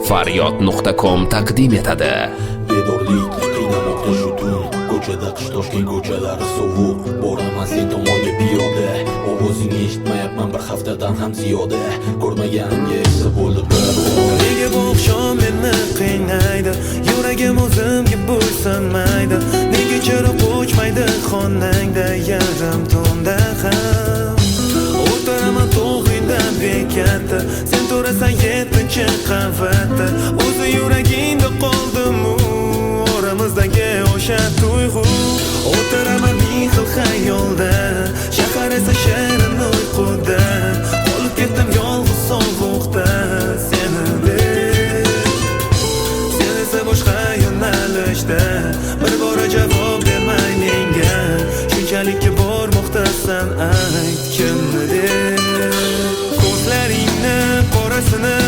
Faryod.com taqdim etadi. Bedorlik qiynamoqda shu tun, ko'chada qish toshgan ko'chalari sovuq, boraman sen tomonga piyoda, ovozingni eshitmayapman bir haftadan ham ziyoda, ko'rmaganga esa bo'ldi bir. Nega bu oqshom meni qiynaydi, yuragim o'zimga bo'ysunmaydi, nega chiroq o'chmaydi xonangda yarim tunda ham. O'tiraman to'g'ingda bekatda, sen turasan 7-qavatda, o'zi yuragingda qoldim-u oramizdagi o'sha tuyg'u. O'tiraman ming xil xayolda, shahar esa shirin uyquda, qolib ketdim yolg'iz sovuqda seni deb. Sen esa boshqa yo'nalishda, bir bora javob bermay menga, shunchalik bormoqdasan ayt kimni deb. Ko'zlaringni qorasini,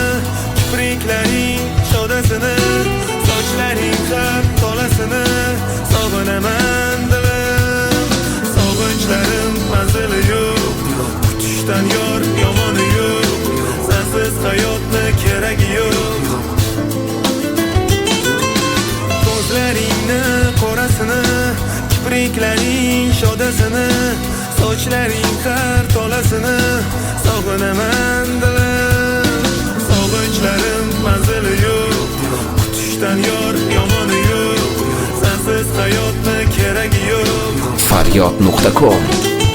kipriklaring shodasini, sochlaring har tolasini sog'inaman dilim. Sog'inchlarim manzili yo'q, kutishdan yor yomoni yo'q, sensiz hayotni keragi yo'q. Ko'zlaringni qorasini, kipriklaring shodasini, sochlaring har tolasini sog'inaman dilim. Sog'inchlarim manzili yo'q, kutishdan yor yomoni yo'q, sensiz hayotni keragi yo'q. Faryod.com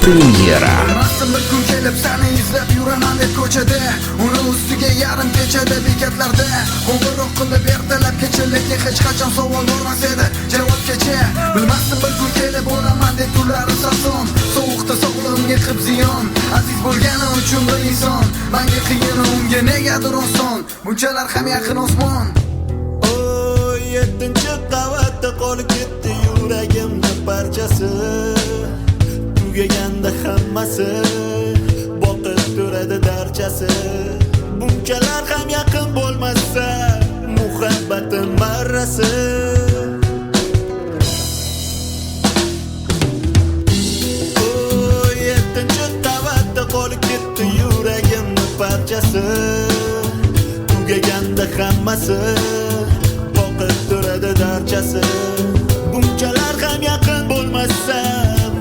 premyera. Bilmasdim bir kun kelib seni izlab yuraman deb ko'chada, uni ustiga yarim kechada bekatlarda qo'ng'iroq qilib ertalab kecha, lekin hech qachon savol bormas edi javob kecha. Bilmasdim bir kun kelib bo'laman deb tunlari sason, sovuqda sog'lig'imga qilib ziyon, aziz bo'lgani uchun bir inson, menga qiyin unga negadir oson, bunchalar ham yaqin osmon. Oy, 7-qavatda qolib ketdi yuragimning parchasi, tugaganda hammasi, boqib turadi darchasi. Bunchalar ham yaqin bo'lmasa muhabbatim marrasi. Oy, 7-qavatda qolib ketdi yuragimning parchasi, tugaganda hammasi, boqib turadi darchasi. Bunchalar ham yaqin bo'lmasa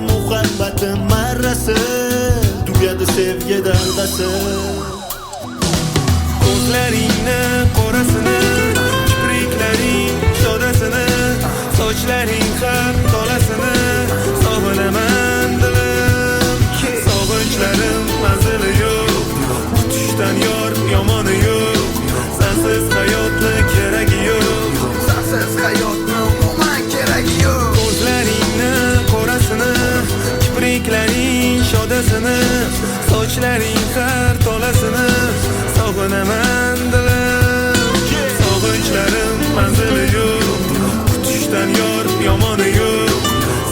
muhabbatim marrasi, tugadi sevgi daldasi. Ko'zlaringni qorasini, kipriklaring shodasini, sochlaring har tolasini sog'inaman dilim. Sog'inchlarim manzili yo'q, kutishdan yor yomoni yo'q, sensiz hayotni keragi yo'q. Sensiz hayotni umuman keragi yo'q. Ko'zlaringni qorasini, kipriklaring shodasini, sochlaring har tolasini sog'inaman dilim. Sog'inchlarim manzili yo'q, kutishdan yor yomoni yo'q,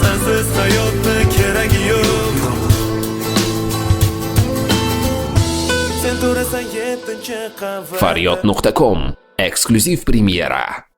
sensiz hayotni keragi yo'q. Sen turasan 7-qavat. Faryod.com eksklyuziv premyera.